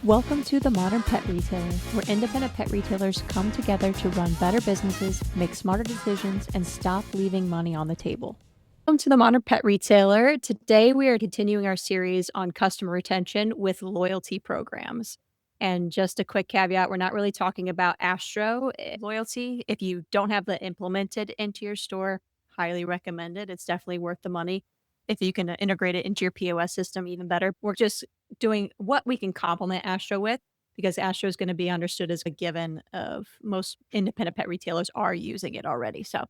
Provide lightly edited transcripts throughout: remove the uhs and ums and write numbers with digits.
Welcome to the Modern Pet Retailer, where independent pet retailers come together to run better businesses, make smarter decisions, and stop leaving money on the table. Welcome to the Modern Pet Retailer. Today, we are continuing our series on customer retention with loyalty programs. And just a quick caveat, we're not really talking about Astro loyalty. If you don't have that implemented into your store, highly recommend it. It's definitely worth the money. If you can integrate it into your POS system, even better. We're just doing what we can complement Astro with, because Astro is going to be understood as a given of most independent pet retailers are using it already. So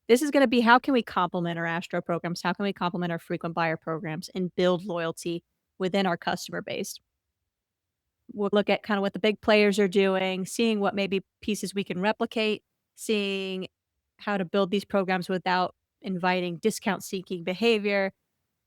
this is going to be how can we complement our Astro programs? How can we complement our frequent buyer programs and build loyalty within our customer base? We'll look at kind of what the big players are doing, seeing what maybe pieces we can replicate, seeing how to build these programs without inviting discount seeking behavior,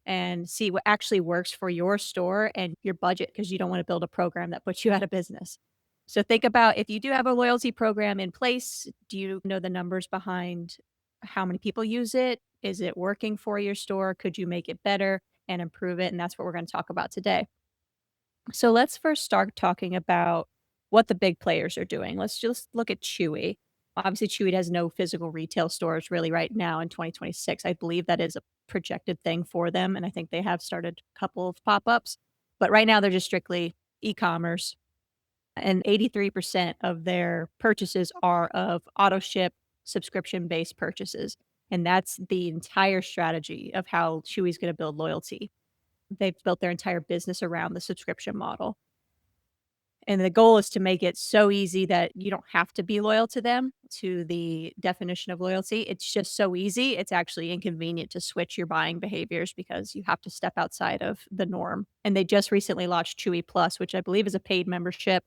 and see what actually works for your store and your budget, because you don't want to build a program that puts you out of business. So think about, if you do have a loyalty program in place, do you know the numbers behind how many people use it? Is it working for your store? Could you make it better and improve it? And that's what we're going to talk about today. So let's first start talking about what the big players are doing. Let's just look at Chewy. Obviously, Chewy has no physical retail stores really right now in 2026. I believe that is a projected thing for them, and I think they have started a couple of pop-ups. But right now, they're just strictly e-commerce, and 83% of their purchases are of auto ship subscription-based purchases, and that's the entire strategy of how Chewy's gonna build loyalty. They've built their entire business around the subscription model. And the goal is to make it so easy that you don't have to be loyal to them, to the definition of loyalty. It's just so easy. It's actually inconvenient to switch your buying behaviors because you have to step outside of the norm. And they just recently launched Chewy Plus, which I believe is a paid membership,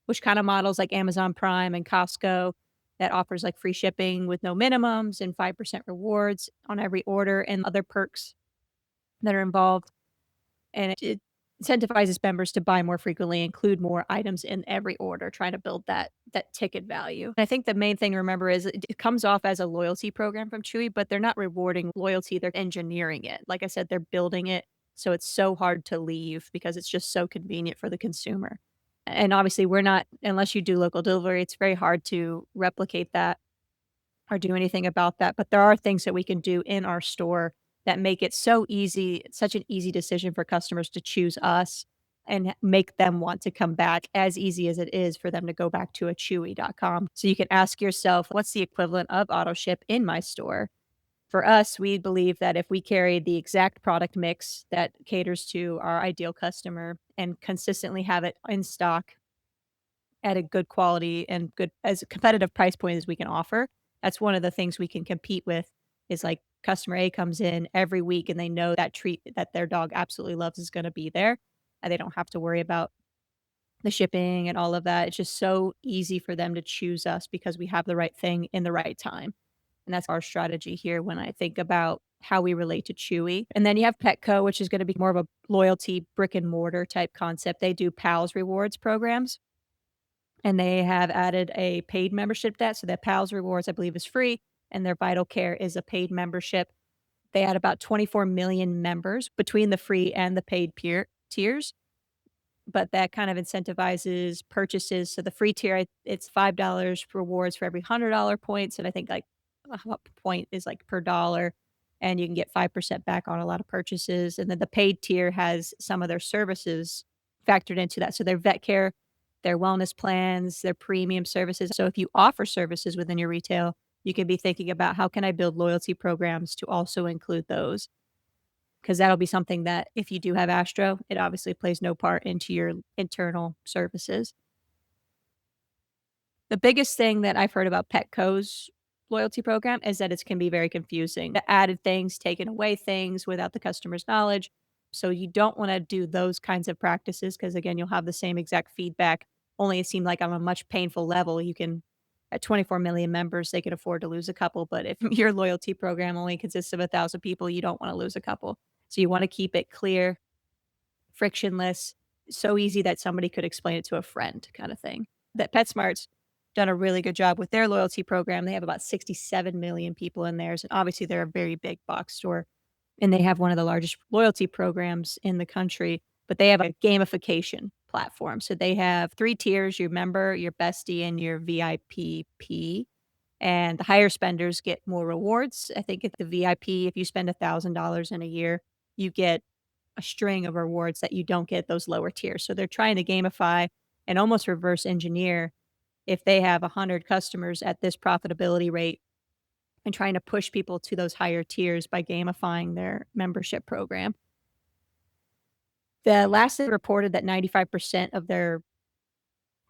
which kind of models like Amazon Prime and Costco, that offers like free shipping with no minimums and 5% rewards on every order and other perks that are involved. And it incentivizes members to buy more frequently, include more items in every order, trying to build that ticket value. And I think the main thing to remember is it comes off as a loyalty program from Chewy, but they're not rewarding loyalty, they're engineering it. Like I said, they're building it so it's so hard to leave because it's just so convenient for the consumer. And obviously, we're not, unless you do local delivery, it's very hard to replicate that or do anything about that, but there are things that we can do in our store that make it so easy, such an easy decision for customers to choose us and make them want to come back, as easy as it is for them to go back to a chewy.com. So you can ask yourself, what's the equivalent of auto ship in my store? For us, we believe that if we carry the exact product mix that caters to our ideal customer and consistently have it in stock at a good quality and good as a competitive price point as we can offer. That's one of the things we can compete with, is like customer A comes in every week and they know that treat that their dog absolutely loves is gonna be there, and they don't have to worry about the shipping and all of that. It's just so easy for them to choose us because we have the right thing in the right time. And that's our strategy here when I think about how we relate to Chewy. And then you have Petco, which is gonna be more of a loyalty brick and mortar type concept. They do PALS rewards programs, and they have added a paid membership to that, so their PALS Rewards, I believe, is free, and their Vital Care is a paid membership. They had about 24 million members between the free and the paid tiers, but that kind of incentivizes purchases. So the free tier, it's $5 rewards for every $100 points, and I think, like, a point is, like, per dollar, and you can get 5% back on a lot of purchases, and then the paid tier has some of their services factored into that. So their vet care, their wellness plans, their premium services. So if you offer services within your retail, you can be thinking about, how can I build loyalty programs to also include those? Because that'll be something that if you do have Astro, it obviously plays no part into your internal services. The biggest thing that I've heard about Petco's loyalty program is that it can be very confusing. The added things, taken away things without the customer's knowledge. So you don't wanna do those kinds of practices, because again, you'll have the same exact feedback, only it seemed like on a much painful level. You can, at 24 million members, they can afford to lose a couple, but if your loyalty program only consists of 1,000 people, you don't wanna lose a couple. So you wanna keep it clear, frictionless, so easy that somebody could explain it to a friend, kinda thing. That PetSmart's done a really good job with their loyalty program. They have about 67 million people in theirs, and obviously they're a very big box store, and they have one of the largest loyalty programs in the country, but they have a gamification platform. So they have 3 tiers, your member, your bestie, and your VIP. And the higher spenders get more rewards. I think at the VIP, if you spend $1,000 in a year, you get a string of rewards that you don't get those lower tiers. So they're trying to gamify and almost reverse engineer if they have 100 customers at this profitability rate and trying to push people to those higher tiers by gamifying their membership program. The last they reported that 95% of their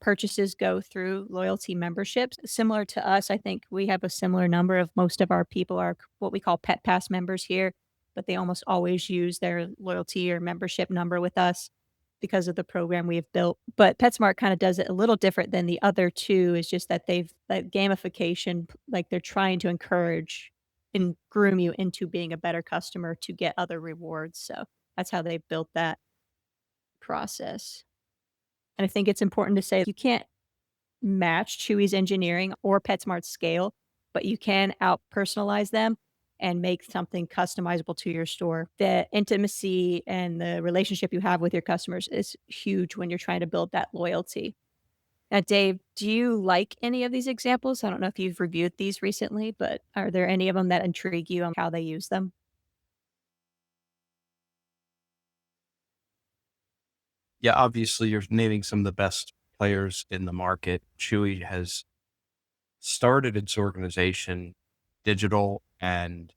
purchases go through loyalty memberships. Similar to us, I think we have a similar number of most of our people are what we call Pet Pass members here, but they almost always use their loyalty or membership number with us because of the program we have built. But PetSmart kind of does it a little different than the other two, is just that they've that gamification, like they're trying to encourage and groom you into being a better customer to get other rewards. So that's how they built that process. And I think it's important to say you can't match Chewy's engineering or PetSmart's scale, but you can out personalize them and make something customizable to your store. The intimacy and the relationship you have with your customers is huge when you're trying to build that loyalty. Now, Dave, do you like any of these examples? I don't know if you've reviewed these recently, but are there any of them that intrigue you on how they use them? Yeah, obviously you're naming some of the best players in the market. Chewy has started its organization digital and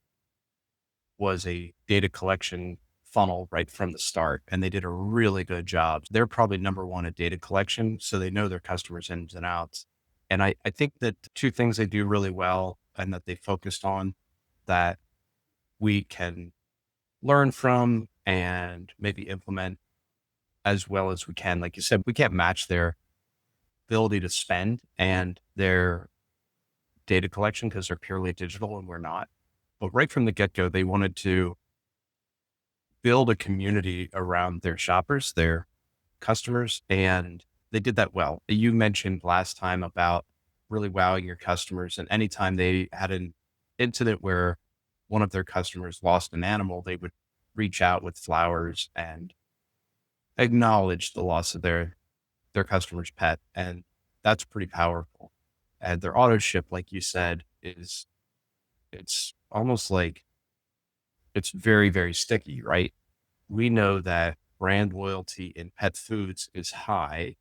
was a data collection funnel right from the start. And they did a really good job. They're probably number one at data collection. So they know their customers ins and outs. And I think that two things they do really well and that they focused on that we can learn from and maybe implement as well as we can. Like you said, we can't match their ability to spend and their data collection because they're purely digital and we're not. But right from the get go, they wanted to build a community around their shoppers, their customers, and they did that well. You mentioned last time about really wowing your customers. And anytime they had an incident where one of their customers lost an animal, they would reach out with flowers and acknowledge the loss of their customer's pet. And that's pretty powerful. And their auto ship, like you said, it's almost like it's very, very sticky, right? We know that brand loyalty in pet foods is high.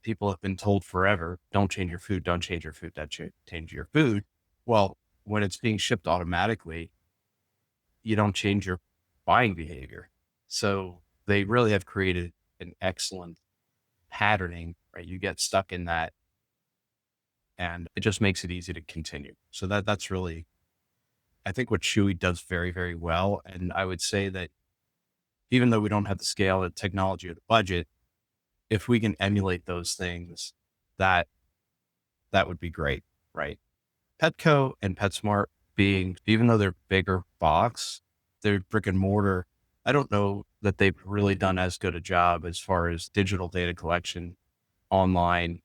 People have been told forever, don't change your food, don't change your food, don't change your food. Well, when it's being shipped automatically, you don't change your buying behavior. So they really have created an excellent patterning, right? You get stuck in that and it just makes it easy to continue. So that's really, I think what Chewy does very, very well. And I would say that even though we don't have the scale, the technology, or the budget, if we can emulate those things, that that would be great, right? Petco and PetSmart being, even though they're bigger box, they're brick and mortar. I don't know that they've really done as good a job as far as digital data collection online,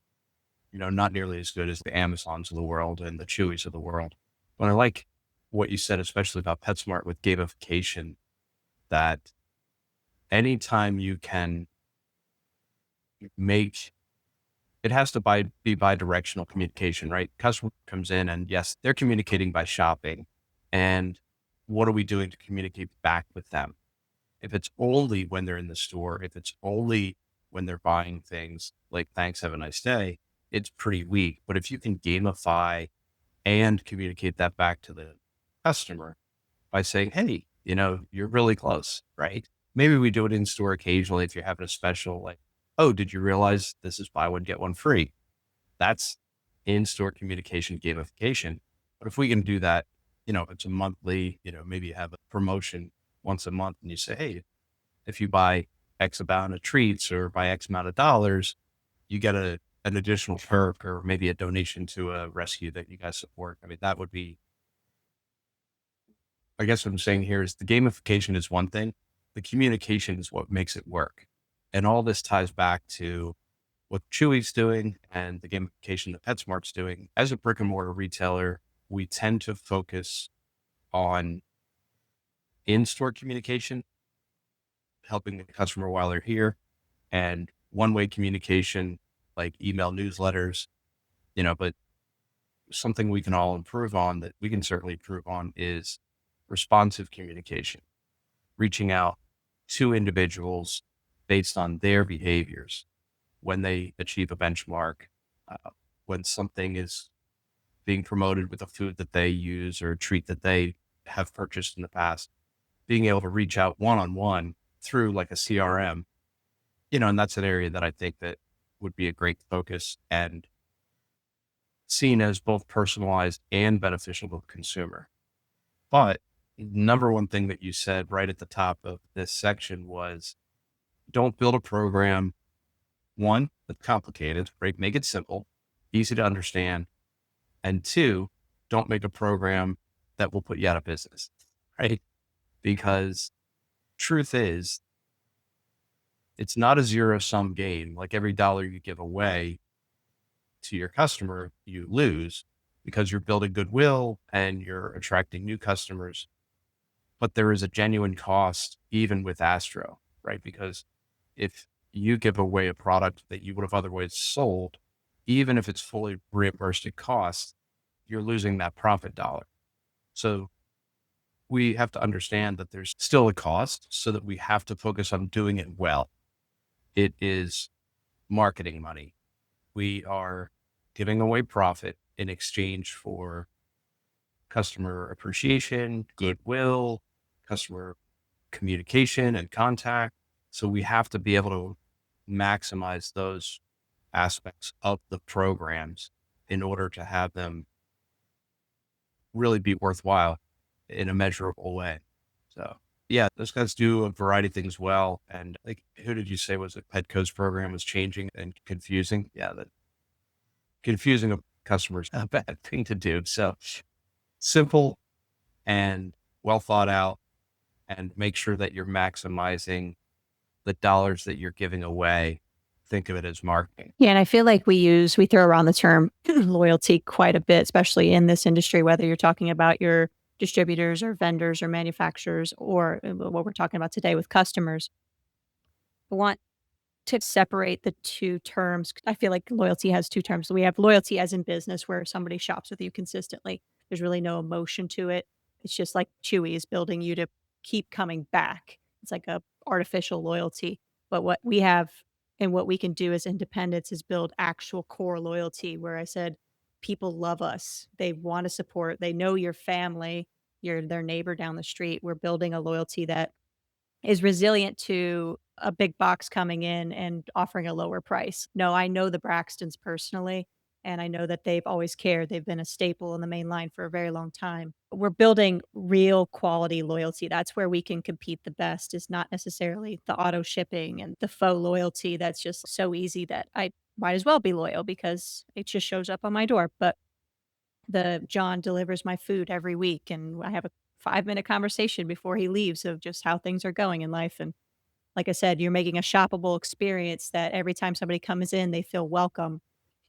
not nearly as good as the Amazons of the world and the Chewies of the world. But I like what you said, especially about PetSmart with gamification, that anytime you can make it has to be bi-directional communication, right? Customer comes in and yes, they're communicating by shopping. And what are we doing to communicate back with them? If it's only when they're in the store, if it's only when they're buying things like thanks, have a nice day, it's pretty weak. But if you can gamify and communicate that back to the customer by saying, hey, you're really close, right? Maybe we do it in store occasionally if you're having a special, like, oh, did you realize this is buy one, get one free? That's in store communication gamification. But if we can do that, it's a monthly, maybe you have a promotion once a month and you say, hey, if you buy X amount of treats or buy X amount of dollars, you get an additional perk or maybe a donation to a rescue that you guys support. I mean, that would be, I guess what I'm saying here is the gamification is one thing. The communication is what makes it work. And all this ties back to what Chewy's doing and the gamification that PetSmart's doing. As a brick and mortar retailer, we tend to focus on in-store communication, helping the customer while they're here and one-way communication like email newsletters, but something we can all improve on that we can certainly improve on is responsive communication, reaching out to individuals based on their behaviors when they achieve a benchmark, uh, when something is being promoted with a food that they use or a treat that they have purchased in the past, being able to reach out one on one through like a CRM, and that's an area that I think that would be a great focus and seen as both personalized and beneficial to the consumer. But number one thing that you said right at the top of this section was don't build a program, one, that's complicated, right? Make it simple, easy to understand. And two, don't make a program that will put you out of business, right? Because truth is, it's not a zero sum game. Like every dollar you give away to your customer, you lose because you're building goodwill and you're attracting new customers. But there is a genuine cost even with Astro, right? Because if you give away a product that you would have otherwise sold, even if it's fully reimbursed at cost, you're losing that profit dollar. So we have to understand that there's still a cost so that we have to focus on doing it well. It is marketing money. We are giving away profit in exchange for customer appreciation, goodwill, customer communication and contact. So we have to be able to maximize those aspects of the programs in order to have them really be worthwhile in a measurable way. So yeah, those guys do a variety of things well. And like, who did you say was it? Petco's program was changing and confusing. Yeah, that confusing a customer is a bad thing to do. So simple and well thought out, and make sure that you're maximizing the dollars that you're giving away. Think of it as marketing. Yeah, and I feel like we throw around the term loyalty quite a bit, especially in this industry, whether you're talking about your distributors or vendors or manufacturers or what we're talking about today with customers. I want to separate the 2 terms. I feel like loyalty has 2 terms. We have loyalty as in business where somebody shops with you consistently. There's really no emotion to it. It's just like Chewy is building you to keep coming back. It's like a artificial loyalty. But what we have and what we can do as independents is build actual core loyalty where I said people love us. They want to support. They know your family, you're their neighbor down the street. We're building a loyalty that is resilient to a big box coming in and offering a lower price. No, I know the Braxtons personally, and I know that they've always cared. They've been a staple in the main line for a very long time. We're building real quality loyalty. That's where we can compete the best, is not necessarily the auto shipping and the faux loyalty that's just so easy that I might as well be loyal because it just shows up on my door. But the John delivers my food every week, and I have a 5-minute conversation before he leaves of just how things are going in life, and like I said, you're making a shoppable experience that every time somebody comes in, they feel welcome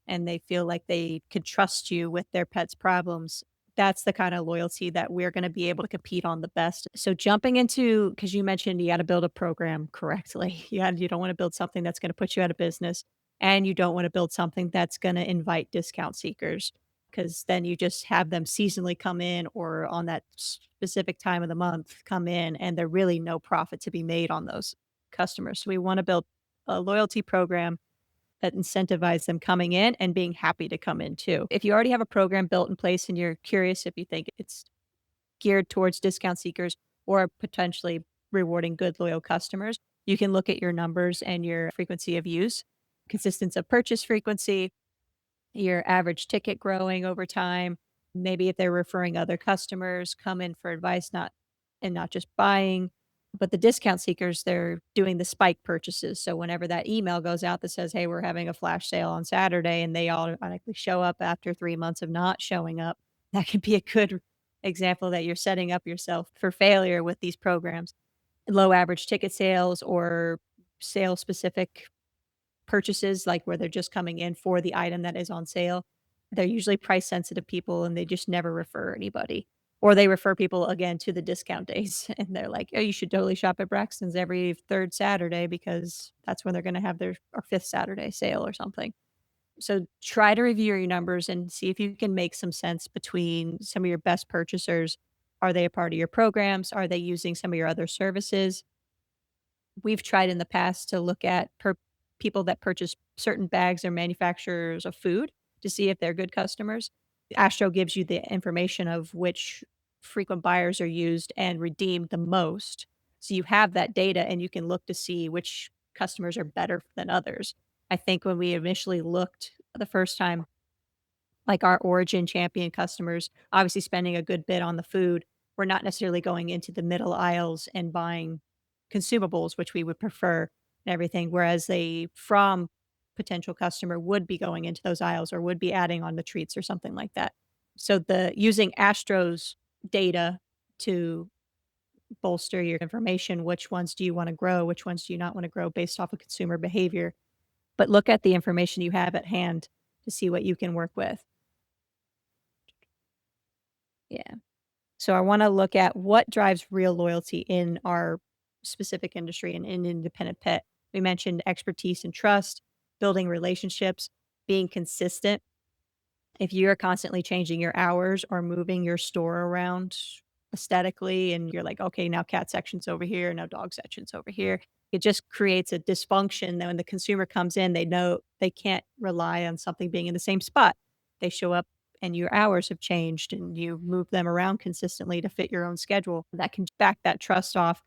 and they feel like they could trust you with their pet's problems. That's the kind of loyalty that we're gonna be able to compete on the best. So jumping into, because you mentioned you gotta build a program correctly. You don't wanna build something that's gonna put you out of business, and you don't wanna build something that's gonna invite discount seekers, because then you just have them seasonally come in or on that specific time of the month come in, and there really no profit to be made on those customers. So we wanna build a loyalty program that incentivize them coming in and being happy to come in too. If you already have a program built in place and you're curious if you think it's geared towards discount seekers or potentially rewarding good, loyal customers, you can look at your numbers and your frequency of use, consistence of purchase frequency, your average ticket growing over time. Maybe if they're referring other customers, come in for advice, not just buying. But the discount seekers, they're doing the spike purchases. So whenever that email goes out that says, "Hey, we're having a flash sale on Saturday," and they automatically show up after 3 months of not showing up, that could be a good example that you're setting up yourself for failure with these programs. Low average ticket sales or sale specific purchases, like where they're just coming in for the item that is on sale. They're usually price sensitive people and they just never refer anybody. Or they refer people again to the discount days and they're like, "Oh, you should totally shop at Braxton's every 3rd Saturday because that's when they're gonna have their or 5th Saturday sale or something." So try to review your numbers and see if you can make some sense between some of your best purchasers. Are they a part of your programs? Are they using some of your other services? We've tried in the past to look at people that purchase certain bags or manufacturers of food to see if they're good customers. Astro gives you the information of which frequent buyers are used and redeemed the most. So you have that data and you can look to see which customers are better than others. I think when we initially looked the first time, like our Origin Champion customers, obviously spending a good bit on the food. We're not necessarily going into the middle aisles and buying consumables, which we would prefer and everything, whereas a From potential customer would be going into those aisles or would be adding on the treats or something like that. So the using Astro's data to bolster your information, which ones do you wanna grow, which ones do you not wanna grow based off of consumer behavior, but look at the information you have at hand to see what you can work with. Yeah. So I wanna look at what drives real loyalty in our specific industry and in independent pet. We mentioned expertise and trust, building relationships, being consistent. If you're constantly changing your hours or moving your store around aesthetically and you're like, "Okay, now cat section's over here, now dog section's over here," it just creates a dysfunction that when the consumer comes in, they know they can't rely on something being in the same spot. They show up and your hours have changed and you move them around consistently to fit your own schedule. That can back that trust off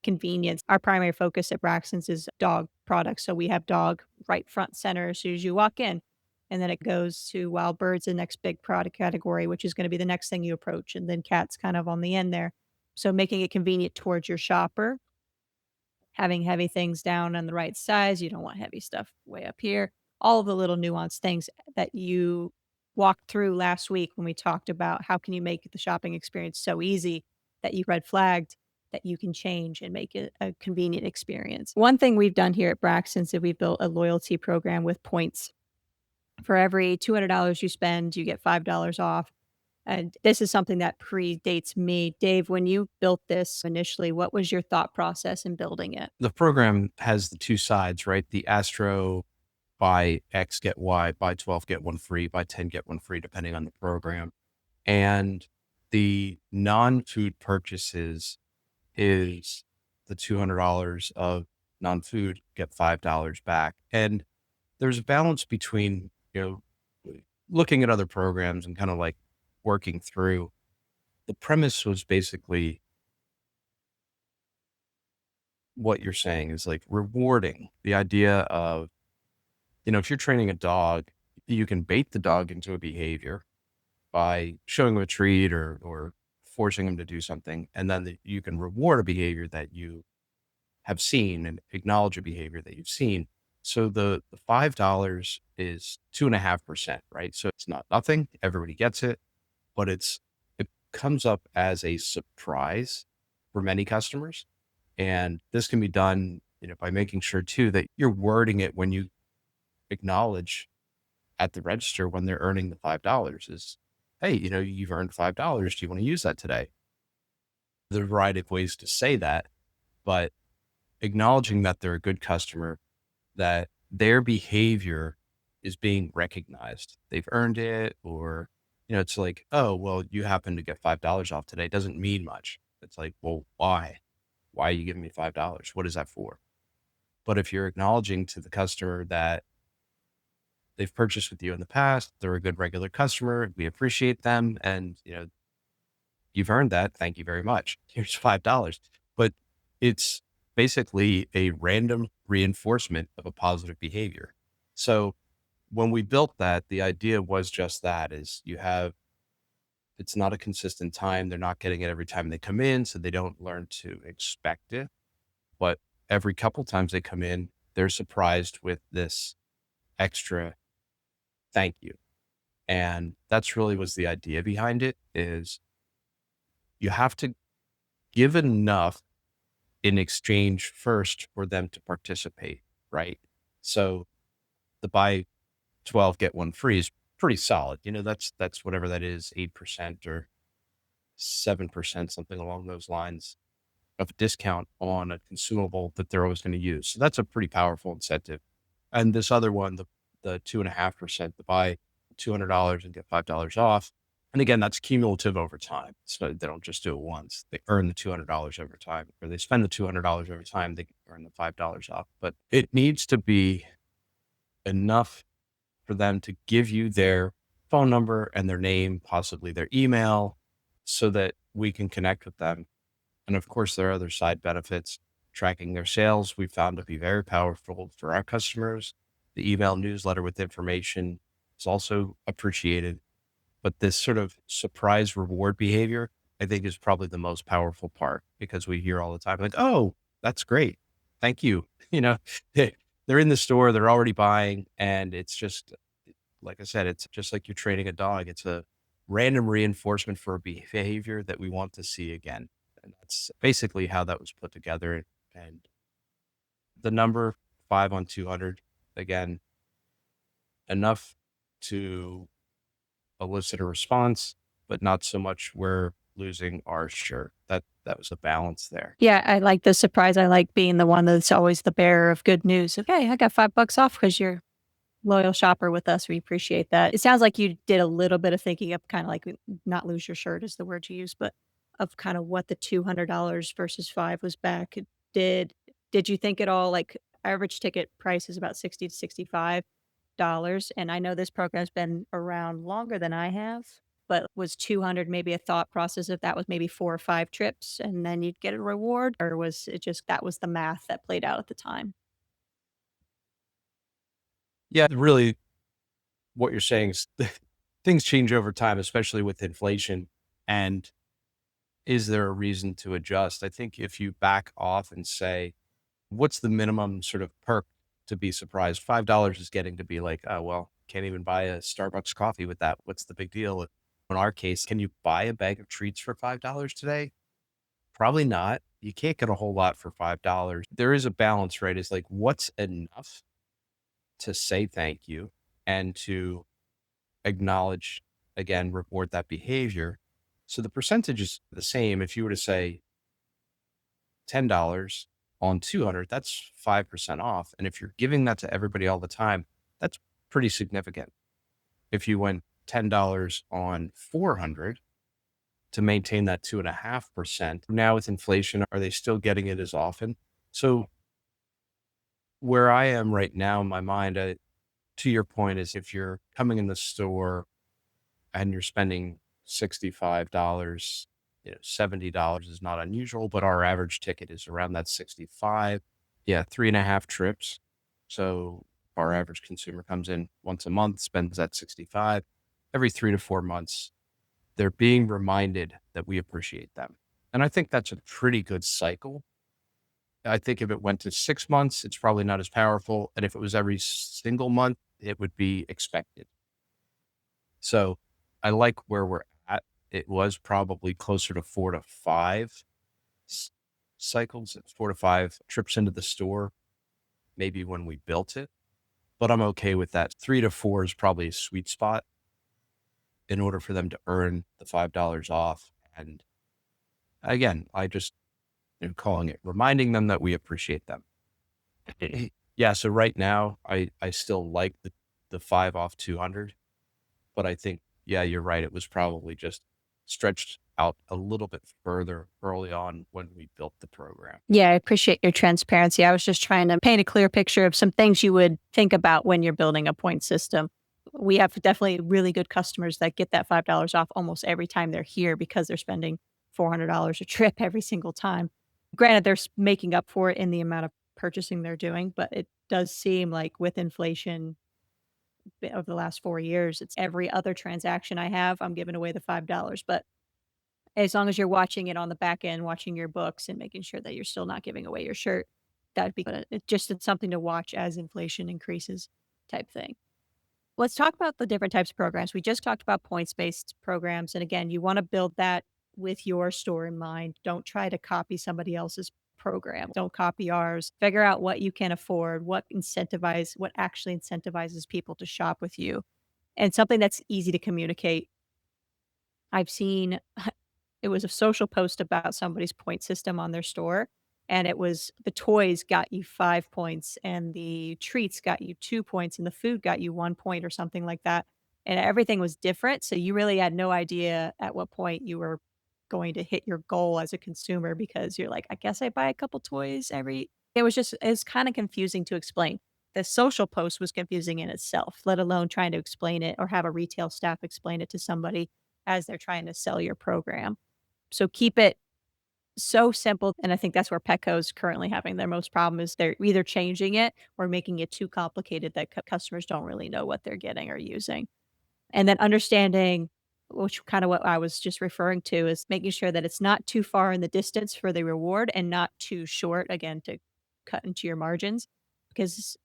convenience. Our primary focus at Braxton's is dog products, so we have dog right front center as soon as you walk in, and then it goes to wild birds, the next big product category, which is gonna be the next thing you approach, and then cats kind of on the end there. So making it convenient towards your shopper, having heavy things down on the right size, you don't want heavy stuff way up here. All of the little nuanced things that you walked through last week when we talked about how can you make the shopping experience so easy that you red flagged that you can change and make it a convenient experience. One thing we've done here at Braxton's is we've built a loyalty program with points. For every $200 you spend, you get $5 off. And this is something that predates me. Dave, when you built this initially, what was your thought process in building it? The program has the two sides, right? The Astro buy X, get Y, buy 12, get one free, buy 10, get one free, depending on the program. And the non-food purchases is the $200 of non-food, get $5 back. And there's a balance between, looking at other programs and kind of like working through. The premise was basically what you're saying is like rewarding the idea of, if you're training a dog, you can bait the dog into a behavior by showing them a treat or forcing them to do something. And then you can reward a behavior that you have seen and acknowledge a behavior that you've seen. So the $5 is 2.5%, right? So it's not nothing. Everybody gets it, but it comes up as a surprise for many customers. And this can be done, by making sure too that you're wording it when you acknowledge at the register when they're earning the $5 is, hey, you've earned $5. Do you want to use that today? There's a variety of ways to say that, but acknowledging that they're a good customer, that their behavior is being recognized. They've earned it, or, it's like, oh, well, you happen to get $5 off today. It doesn't mean much. It's like, well, why? Why are you giving me $5? What is that for? But if you're acknowledging to the customer that they've purchased with you in the past, they're a good regular customer, we appreciate them, and you've earned that. Thank you very much. Here's $5. But it's basically a random reinforcement of a positive behavior. So when we built that, the idea was just that is it's not a consistent time. They're not getting it every time they come in. So they don't learn to expect it. But every couple times they come in, they're surprised with this extra thank you. And that's really was the idea behind it is you have to give enough in exchange first for them to participate, right? So the buy 12, get one free is pretty solid. That's whatever that is, 8% or 7%, something along those lines of a discount on a consumable that they're always going to use. So that's a pretty powerful incentive. And this other one, the 2.5%, to buy $200 and get $5 off. And again, that's cumulative over time. So they don't just do it once. They earn the $200 over time, or they spend the $200 over time, they earn the $5 off. But it needs to be enough for them to give you their phone number and their name, possibly their email, so that we can connect with them. And of course, there are other side benefits. Tracking their sales, we found to be very powerful for our customers. The email newsletter with information is also appreciated. But this sort of surprise reward behavior, I think, is probably the most powerful part, because we hear all the time, like, oh, that's great. Thank you. You know, they're in the store, they're already buying. And it's just, like I said, it's just like you're training a dog. It's a random reinforcement for a behavior that we want to see again. And that's basically how that was put together. And the number 5 on 200, again, enough to elicit a response, but not so much we're losing our shirt. That was a balance there. Yeah, I like the surprise. I like being the one that's always the bearer of good news. Okay, I got $5 off because you're loyal shopper with us. We appreciate that. It sounds like you did a little bit of thinking of kind of like not lose your shirt is the word you use, but of kind of what the $200 versus 5 was back. Did did you think at all like average ticket price is about 60 to $65, and I know this program's been around longer than I have, but was 200 maybe a thought process if that was maybe 4 or 5 trips and then you'd get a reward, or was it just that was the math that played out at the time? Yeah, really, what you're saying is things change over time, especially with inflation. And is there a reason to adjust? I think if you back off and say, what's the minimum sort of perk to be surprised? $5 is getting to be like, oh, well, can't even buy a Starbucks coffee with that. What's the big deal? In our case, can you buy a bag of treats for $5 today? Probably not. You can't get a whole lot for $5. There is a balance, right? It's like, what's enough to say thank you and to acknowledge, again, reward that behavior. So the percentage is the same. If you were to say $10 on 200, that's 5% off. And if you're giving that to everybody all the time, that's pretty significant. If you went $10 on 400 to maintain that 2.5%, now with inflation, are they still getting it as often? So where I am right now in my mind, to your point, is if you're coming in the store and you're spending $65, $70 is not unusual, but our average ticket is around that 65. Yeah, 3.5 trips. So our average consumer comes in once a month, spends that 65. Every 3 to 4 months, they're being reminded that we appreciate them. And I think that's a pretty good cycle. I think if it went to 6 months, it's probably not as powerful. And if it was every single month, it would be expected. So I like where we're at. It was probably closer to 4 to 5 s- cycles, 4 to 5 trips into the store, maybe when we built it. But I'm okay with that. 3 to 4 is probably a sweet spot in order for them to earn the $5 off. And again, I just am calling it, reminding them that we appreciate them. Yeah. So right now, I still like the 5 off 200. But I think, yeah, you're right. It was probably just stretched out a little bit further early on when we built the program. Yeah, I appreciate your transparency. I was just trying to paint a clear picture of some things you would think about when you're building a point system. We have definitely really good customers that get that $5 off almost every time they're here because they're spending $400 a trip every single time. Granted, they're making up for it in the amount of purchasing they're doing, but it does seem like with inflation over the last 4 years, it's every other transaction I have, I'm giving away the $5. But as long as you're watching it on the back end, watching your books and making sure that you're still not giving away your shirt, that'd be good. It's something to watch as inflation increases type thing. Let's talk about the different types of programs. We just talked about points-based programs, and again, you wanna build that with your store in mind. Don't try to copy somebody else's program. Don't copy ours. Figure out what you can afford, what actually incentivizes people to shop with you, and something that's easy to communicate. I've seen It was a social post about somebody's point system on their store, and it was the toys got you 5 points, and the treats got you 2 points, and the food got you 1 point or something like that, and everything was different, so you really had no idea at what point you were going to hit your goal as a consumer because you're like, "I guess I buy a couple toys every." It's kinda confusing to explain. The social post was confusing in itself, let alone trying to explain it or have a retail staff explain it to somebody as they're trying to sell your program. So keep it so simple, and I think that's where Petco's currently having their most problem is they're either changing it or making it too complicated that customers don't really know what they're getting or using. And then understanding, which kind of what I was just referring to, is making sure that it's not too far in the distance for the reward and not too short, again, to cut into your margins, because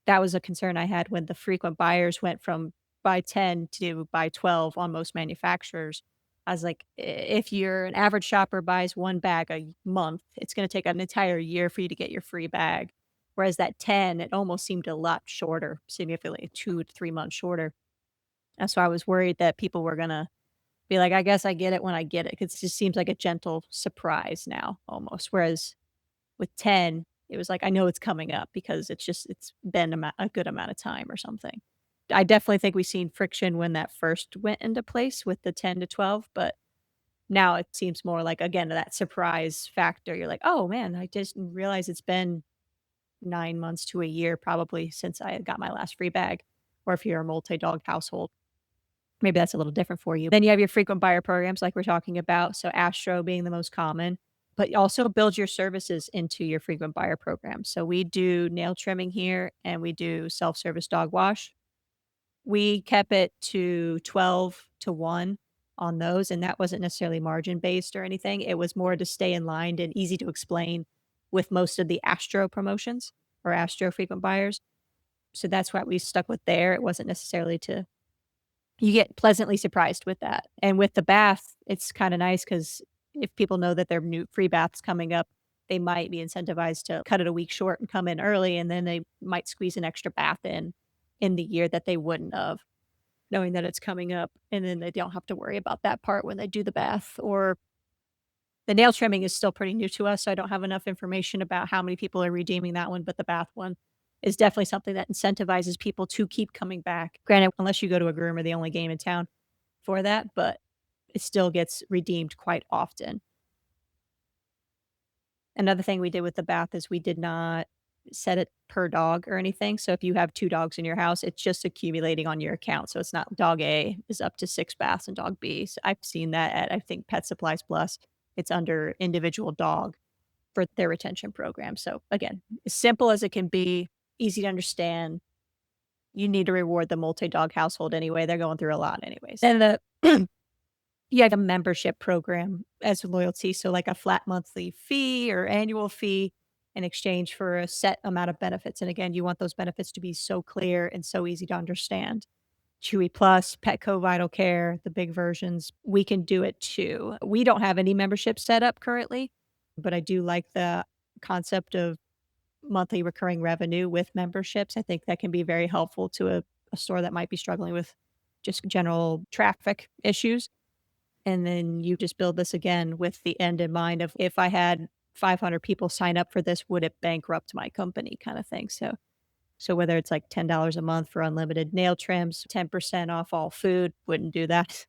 that was a concern I had when the frequent buyers went from buy 10 to buy 12 on most manufacturers. I was like, If you're an average shopper buys 1 bag a month, it's gonna take an entire year for you to get your free bag." Whereas that 10, it almost seemed a lot shorter, significantly 2 to 3 months shorter. And so I was worried that people were gonna be like, "I guess I get it when I get it," 'cause it just seems like a gentle surprise now almost, whereas with 10, it was like, I know it's coming up because it's been a good amount of time or something. I definitely think we've seen friction when that first went into place with the 10 to 12, but now it seems more like, again, that surprise factor. You're like, "Oh, man, I just didn't realize it's been 9 months to a year probably since I got my last free bag," or if you're a multi-dog household. Maybe that's a little different for you. Then you have your frequent buyer programs like we're talking about, so Astro being the most common, but also build your services into your frequent buyer program. So we do nail trimming here and we do self-service dog wash. We kept it to 12 to 1 on those, and that wasn't necessarily margin based or anything. It was more to stay in line and easy to explain with most of the Astro promotions or Astro frequent buyers. So that's what we stuck with there. It wasn't necessarily to you get pleasantly surprised with that, and with the bath, it's kinda nice because if people know that their new free bath's coming up, they might be incentivized to cut it a week short and come in early, and then they might squeeze an extra bath in the year that they wouldn't of, knowing that it's coming up, and then they don't have to worry about that part when they do the bath. Or the nail trimming is still pretty new to us, so I don't have enough information about how many people are redeeming that one, but the bath one is definitely something that incentivizes people to keep coming back. Granted, unless you go to a groomer, the only game in town for that, but it still gets redeemed quite often. Another thing we did with the bath is we did not set it per dog or anything, so if you have 2 dogs in your house, it's just accumulating on your account, so it's not dog A is up to 6 baths and dog B. So I've seen that at, I think, Pet Supplies Plus. It's under individual dog for their retention program. So again, as simple as it can be, easy to understand. You need to reward the multi-dog household anyway. They're going through a lot anyways. Then you have a membership program as loyalty. So like a flat monthly fee or annual fee in exchange for a set amount of benefits. And again, you want those benefits to be so clear and so easy to understand. Chewy Plus, Petco Vital Care, the big versions, we can do it too. We don't have any membership set up currently, but I do like the concept of monthly recurring revenue with memberships. I think that can be very helpful to a store that might be struggling with just general traffic issues. And then you just build this again with the end in mind of if I had 500 people sign up for this, would it bankrupt my company kind of thing. So whether it's like $10 a month for unlimited nail trims, 10% off all food, wouldn't do that.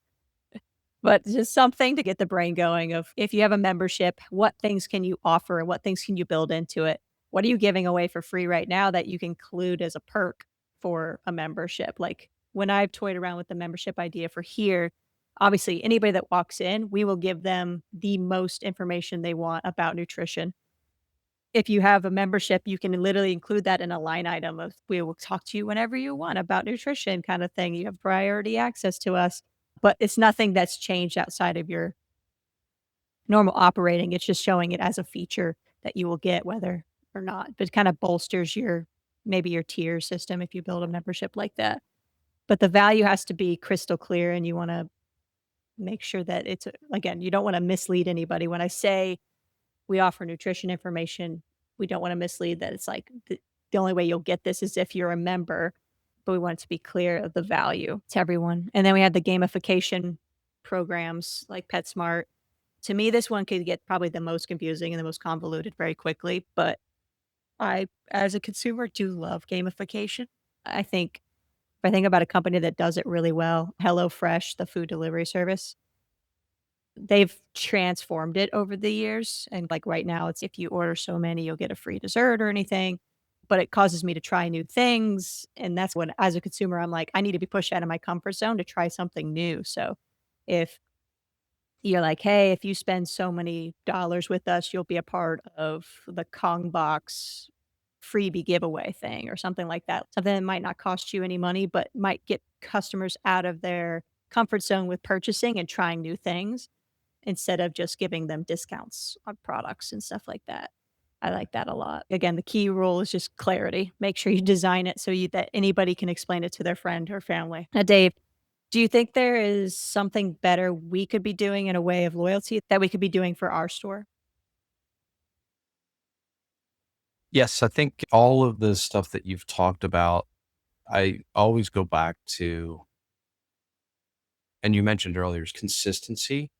But just something to get the brain going of if you have a membership, what things can you offer and what things can you build into it? What are you giving away for free right now that you can include as a perk for a membership? Like when I've toyed around with the membership idea for here, obviously anybody that walks in, we will give them the most information they want about nutrition. If you have a membership, you can literally include that in a line item of we will talk to you whenever you want about nutrition kind of thing. You have priority access to us, but it's nothing that's changed outside of your normal operating. It's just showing it as a feature that you will get whether or not, but it kind of bolsters your maybe your tier system if you build a membership like that. But the value has to be crystal clear and you want to make sure that it's again, you don't want to mislead anybody. When I say we offer nutrition information. We don't wanna mislead that it's like the only way you'll get this is if you're a member, but we want it to be clear of the value to everyone. And then we had the gamification programs like PetSmart. To me, this one could get probably the most confusing and the most convoluted very quickly, but I, as a consumer, do love gamification. I think if I think about a company that does it really well, HelloFresh, the food delivery service, they've transformed it over the years, and, like, right now, it's if you order so many, you'll get a free dessert or anything, but it causes me to try new things, and that's when, as a consumer, I'm like, "I need to be pushed out of my comfort zone to try something new." So, if you're like, "Hey, if you spend so many dollars with us, you'll be a part of the Kong Box freebie giveaway thing," or something like that. Something that might not cost you any money, but might get customers out of their comfort zone with purchasing and trying new things, instead of just giving them discounts on products and stuff like that. I like that a lot. Again, the key rule is just clarity. Make sure you design it so that anybody can explain it to their friend or family. Now, Dave, do you think there is something better we could be doing in a way of loyalty that we could be doing for our store? Yes, I think all of the stuff that you've talked about, I always go back to, and you mentioned earlier, is consistency.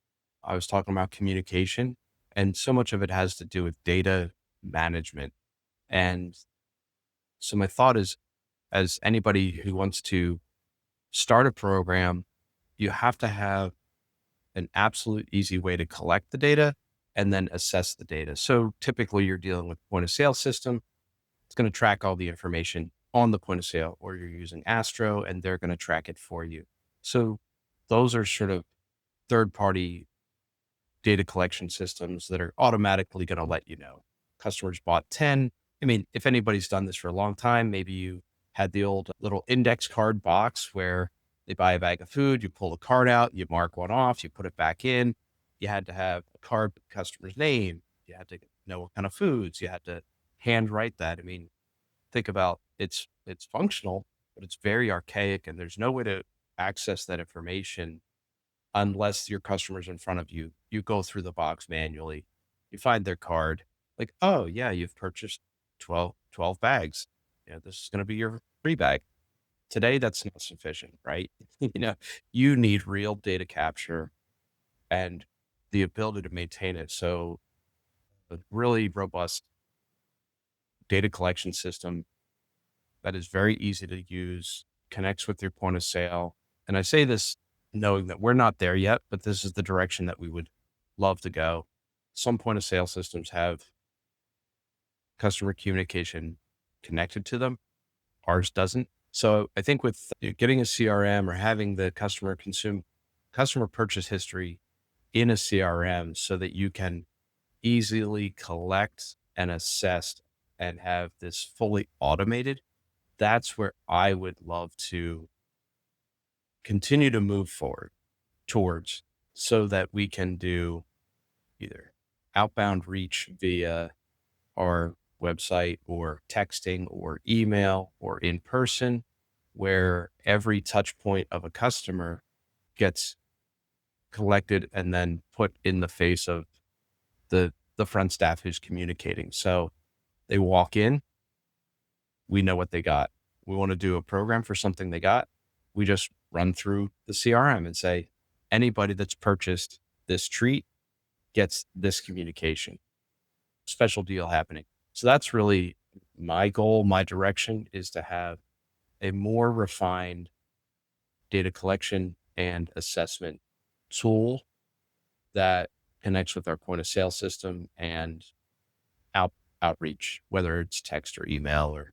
I was talking about communication, and so much of it has to do with data management. And so my thought is, as anybody who wants to start a program, you have to have an absolute easy way to collect the data and then assess the data. So typically you're dealing with point of sale system. It's going to track all the information on the point of sale, or you're using Astro and they're going to track it for you. So those are sort of third party data collection systems that are automatically going to let you know customers bought 10. I mean, if anybody's done this for a long time, maybe you had the old little index card box where they buy a bag of food, you pull the card out, you mark one off, you put it back in. You had to have a card with the customer's name. You had to know what kind of foods. You had to handwrite that. I mean, think about it's functional, but it's very archaic and there's no way to access that information unless your customer's in front of you. You go through the box manually. You find their card, like, oh, yeah, you've purchased 12 bags. Yeah, this is going to be your free bag. Today, that's not sufficient, right? You need real data capture and the ability to maintain it. So, a really robust data collection system that is very easy to use, connects with your point of sale. And I say this knowing that we're not there yet, but this is the direction that we would love to go. Some point of sale systems have customer communication connected to them. Ours doesn't. So I think with getting a CRM or having the customer purchase history in a CRM so that you can easily collect and assess and have this fully automated, that's where I would love to continue to move forward towards, so that we can do either outbound reach via our website or texting or email or in person, where every touch point of a customer gets collected and then put in the face of the front staff who's communicating. So they walk in, we know what they got. We want to do a program for something they got. We just run through the CRM and say, anybody that's purchased this treat gets this communication, special deal happening. So that's really my goal. My direction is to have a more refined data collection and assessment tool that connects with our point of sale system and out, outreach, whether it's text or email or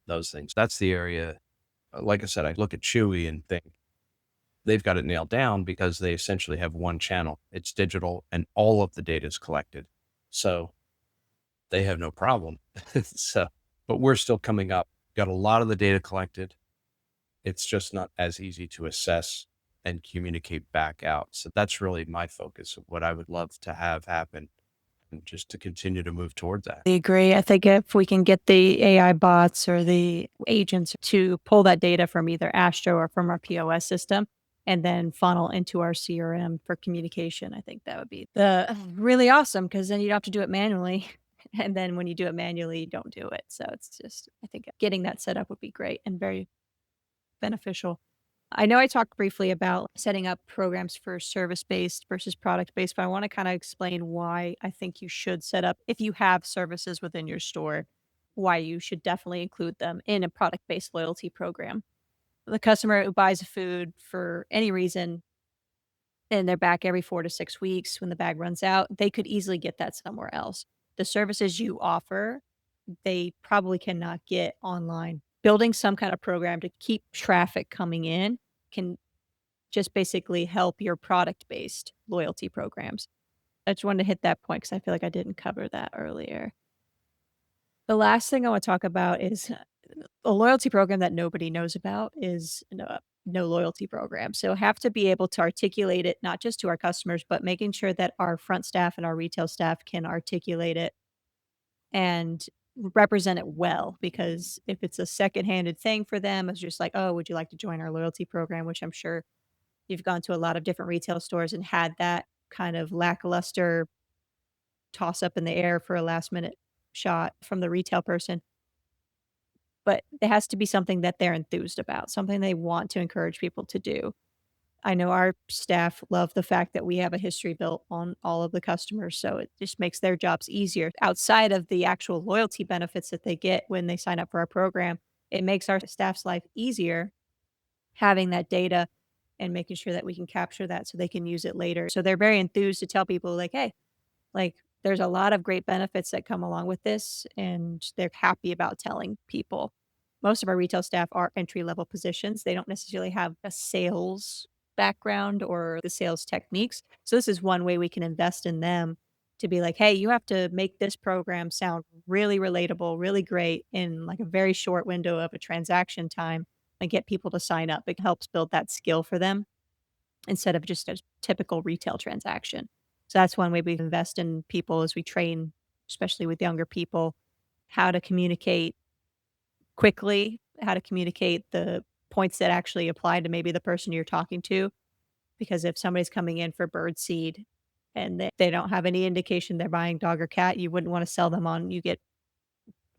those things. That's the area. Like I said, I look at Chewy and think they've got it nailed down because they essentially have one channel. It's digital and all of the data is collected. So they have no problem. So, but we're still coming up, got a lot of the data collected. It's just not as easy to assess and communicate back out. So that's really my focus of what I would love to have happen, and just to continue to move towards that. I agree. I think if we can get the AI bots or the agents to pull that data from either Astro or from our POS system and then funnel into our CRM for communication, I think that would be really awesome, because then you don't have to do it manually. And then when you do it manually, you don't do it. So it's just, I think getting that set up would be great and very beneficial. I know I talked briefly about setting up programs for service-based versus product-based, but I wanna kinda explain why I think you should set up if you have services within your store, why you should definitely include them in a product-based loyalty program. The customer who buys food for any reason and they're back every 4 to 6 weeks when the bag runs out, they could easily get that somewhere else. The services you offer, they probably cannot get online. Building some kind of program to keep traffic coming in can just basically help your product-based loyalty programs. I just wanted to hit that point because I feel like I didn't cover that earlier. The last thing I wanna talk about is a loyalty program that nobody knows about is no loyalty program. So have to be able to articulate it not just to our customers, but making sure that our front staff and our retail staff can articulate it and represent it well. Because if it's a second-handed thing for them, it's just like, "Oh, would you like to join our loyalty program?" Which I'm sure you've gone to a lot of different retail stores and had that kind of lackluster toss up in the air for a last minute shot from the retail person. But it has to be something that they're enthused about, something they want to encourage people to do. I know our staff love the fact that we have a history built on all of the customers, so it just makes their jobs easier. Outside of the actual loyalty benefits that they get when they sign up for our program, it makes our staff's life easier having that data and making sure that we can capture that so they can use it later. So they're very enthused to tell people like, "Hey, like, there's a lot of great benefits that come along with this," and they're happy about telling people. Most of our retail staff are entry-level positions. They don't necessarily have a sales background or the sales techniques. So this is one way we can invest in them to be like, "Hey, you have to make this program sound really relatable, really great in, like, a very short window of a transaction time and get people to sign up." It helps build that skill for them instead of just a typical retail transaction. So that's one way we invest in people as we train, especially with younger people, how to communicate quickly, how to communicate the points that actually apply to maybe the person you're talking to. Because if somebody's coming in for bird seed and they don't have any indication they're buying dog or cat, you wouldn't want to sell them on you get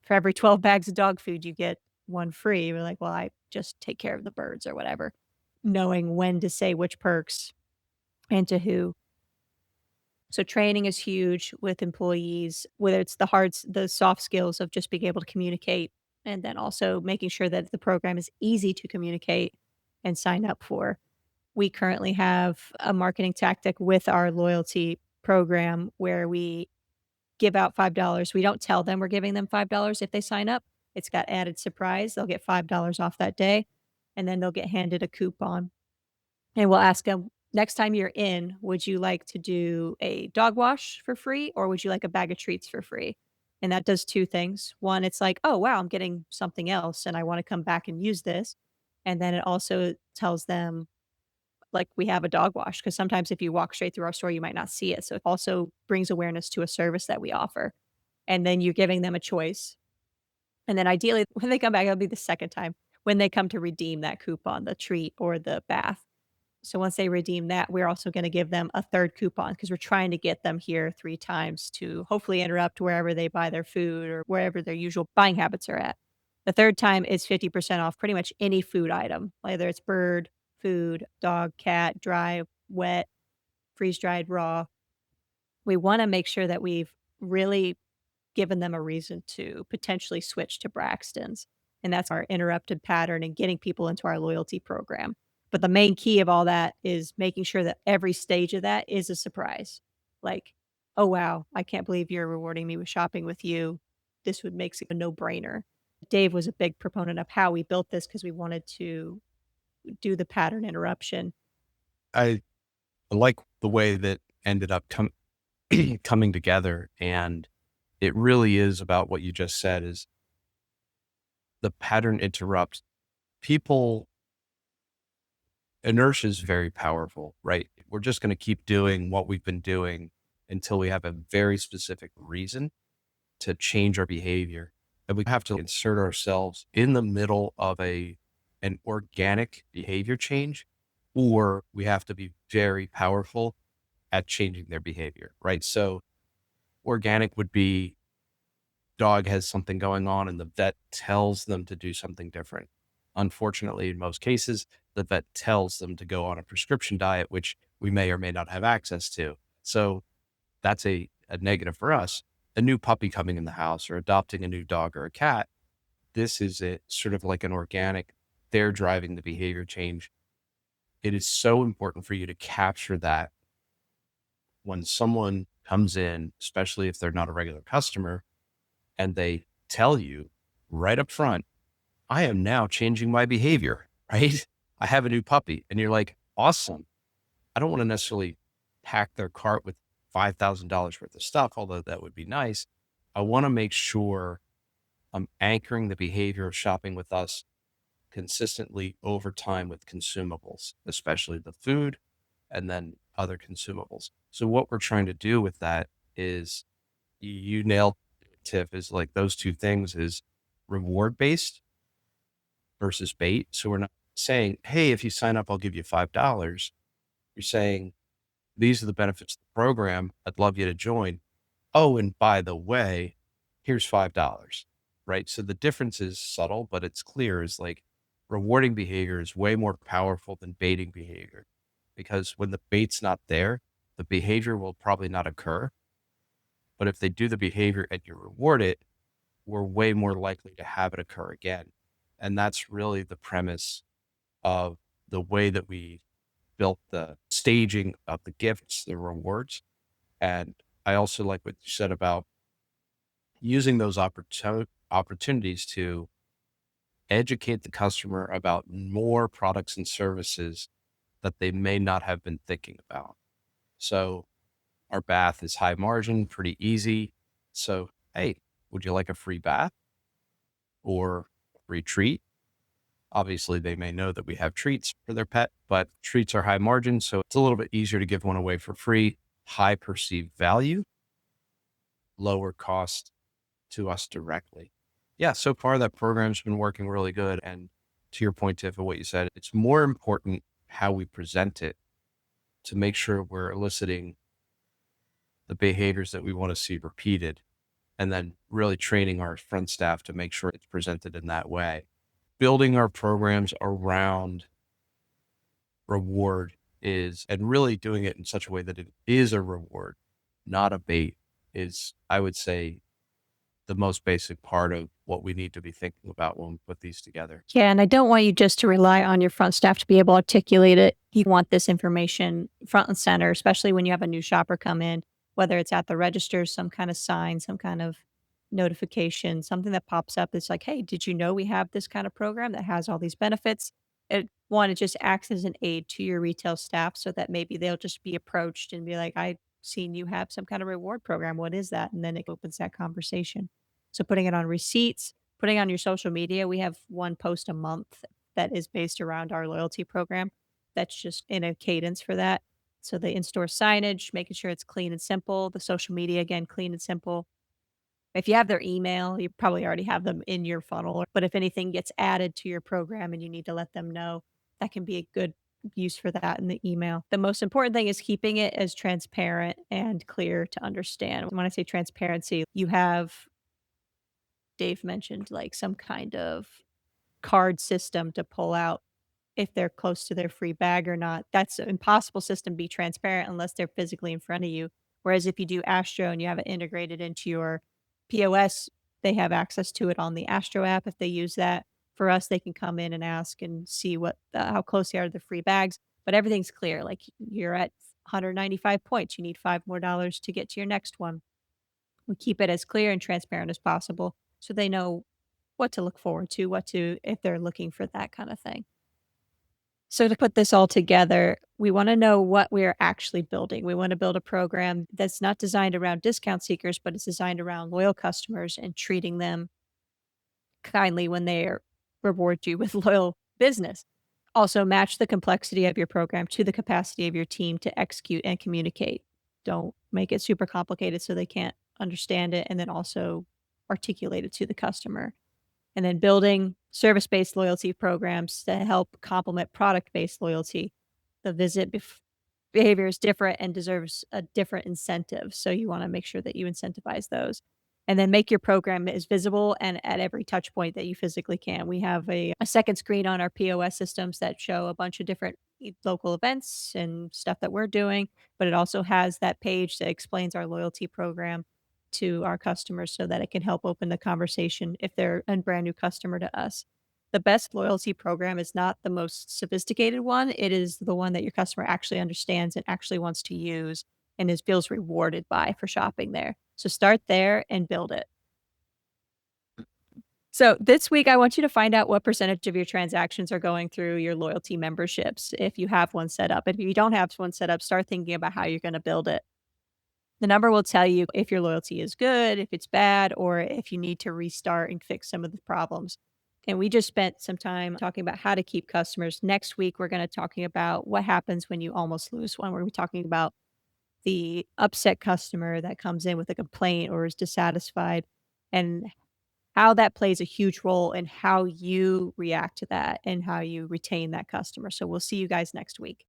for every 12 bags of dog food, you get one free. We're like, well, I just take care of the birds or whatever. Knowing when to say which perks and to who. So training is huge with employees, whether it's the soft skills of just being able to communicate, and then also making sure that the program is easy to communicate and sign up for. We currently have a marketing tactic with our loyalty program where we give out $5. We don't tell them we're giving them $5 if they sign up. It's got added surprise. They'll get $5 off that day, and then they'll get handed a coupon. And we'll ask them, "Next time you're in, would you like to do a dog wash for free, or would you like a bag of treats for free?" And that does 2 things. One, it's like, "Oh, wow, I'm getting something else, and I wanna come back and use this." And then it also tells them, like, we have a dog wash because sometimes if you walk straight through our store, you might not see it. So it also brings awareness to a service that we offer. And then you're giving them a choice. And then ideally, when they come back, it'll be the second time when they come to redeem that coupon, the treat or the bath. So once they redeem that, we're also gonna give them a 3rd coupon because 'cause we're trying to get them here 3 times to hopefully interrupt wherever they buy their food or wherever their usual buying habits are at. The 3rd time is 50% off pretty much any food item, whether it's bird, food, dog, cat, dry, wet, freeze-dried, raw. We wanna make sure that we've really given them a reason to potentially switch to Braxton's, and that's our interrupted pattern and getting people into our loyalty program. But the main key of all that is making sure that every stage of that is a surprise. Like, "Oh, wow, I can't believe you're rewarding me with shopping with you. This would make it a no-brainer." Dave was a big proponent of how we built this because we wanted to do the pattern interruption. I like the way that ended up coming together. And it really is about what you just said is the pattern interrupts people. Inertia is very powerful, right? We're just going to keep doing what we've been doing until we have a very specific reason to change our behavior. And we have to insert ourselves in the middle of an organic behavior change, or we have to be very powerful at changing their behavior, right? So organic would be dog has something going on and the vet tells them to do something different. Unfortunately, in most cases, the vet tells them to go on a prescription diet, which we may or may not have access to. So that's a negative for us. A new puppy coming in the house or adopting a new dog or a cat, this is it sort of like an organic, they're driving the behavior change. It is so important for you to capture that when someone comes in, especially if they're not a regular customer, and they tell you right up front, I am now changing my behavior, right? I have a new puppy. And you're like, awesome. I don't want to necessarily pack their cart with $5,000 worth of stuff, although that would be nice. I want to make sure I'm anchoring the behavior of shopping with us consistently over time with consumables, especially the food and then other consumables. So what we're trying to do with that is you nailed it, Tiff, is like those two things is reward based versus bait. So we're not saying, hey, if you sign up, I'll give you $5. You're saying, these are the benefits of the program. I'd love you to join. Oh, and by the way, here's $5, right? So the difference is subtle, but it's clear is like rewarding behavior is way more powerful than baiting behavior because when the bait's not there, the behavior will probably not occur. But if they do the behavior and you reward it, we're way more likely to have it occur again. And that's really the premise of the way that we built the staging of the gifts, the rewards. And I also like what you said about using those opportunities to educate the customer about more products and services that they may not have been thinking about. So our bath is high margin, pretty easy. So, hey, would you like a free bath or free treat? Obviously, they may know that we have treats for their pet, but treats are high margin. So it's a little bit easier to give one away for free, high perceived value, lower cost to us directly. Yeah, so far that program's been working really good. And to your point, Tiff, of what you said, it's more important how we present it to make sure we're eliciting the behaviors that we want to see repeated and then really training our front staff to make sure it's presented in that way. Building our programs around reward is, and really doing it in such a way that it is a reward, not a bait, is, I would say, the most basic part of what we need to be thinking about when we put these together. Yeah, and I don't want you just to rely on your front staff to be able to articulate it. You want this information front and center, especially when you have a new shopper come in, whether it's at the register, some kind of sign, some kind of notification, something that pops up that's like, hey, did you know we have this kind of program that has all these benefits? It just acts as an aid to your retail staff so that maybe they'll just be approached and be like, I've seen you have some kind of reward program. What is that? And then it opens that conversation. So putting it on receipts, putting on your social media, we have one post a month that is based around our loyalty program. That's just in a cadence for that. So the in-store signage, making sure it's clean and simple. The social media, again, clean and simple. If you have their email, you probably already have them in your funnel. But if anything gets added to your program and you need to let them know, that can be a good use for that in the email. The most important thing is keeping it as transparent and clear to understand. When I say transparency, you have Dave mentioned like some kind of card system to pull out if they're close to their free bag or not. That's an impossible system to be transparent unless they're physically in front of you. Whereas if you do Astro and you have it integrated into your POS, they have access to it on the Astro app. If they use that for us, they can come in and ask and see how close they are to the free bags. But everything's clear. Like you're at 195 points, you need $5 more to get to your next one. We keep it as clear and transparent as possible so they know what to look forward to, what to if they're looking for that kind of thing. So to put this all together, we wanna know what we're actually building. We wanna build a program that's not designed around discount seekers, but it's designed around loyal customers and treating them kindly when they reward you with loyal business. Also, match the complexity of your program to the capacity of your team to execute and communicate. Don't make it super complicated so they can't understand it, and then also articulate it to the customer. And then building service-based loyalty programs to help complement product-based loyalty. The behavior is different and deserves a different incentive, so you wanna make sure that you incentivize those. and then make your program as visible and at every touch point that you physically can. We have a second screen on our POS systems that show a bunch of different local events and stuff that we're doing, but it also has that page that explains our loyalty program to our customers so that it can help open the conversation if they're a brand new customer to us. The best loyalty program is not the most sophisticated one. It is the one that your customer actually understands and actually wants to use and is feels rewarded by for shopping there. So start there and build it. So this week, I want you to find out what percentage of your transactions are going through your loyalty memberships if you have one set up. If you don't have one set up, start thinking about how you're going to build it. The number will tell you if your loyalty is good, if it's bad, or if you need to restart and fix some of the problems. And we just spent some time talking about how to keep customers. Next week, we're going to talking about what happens when you almost lose one. We're going to be talking about the upset customer that comes in with a complaint or is dissatisfied and how that plays a huge role in how you react to that and how you retain that customer. So we'll see you guys next week.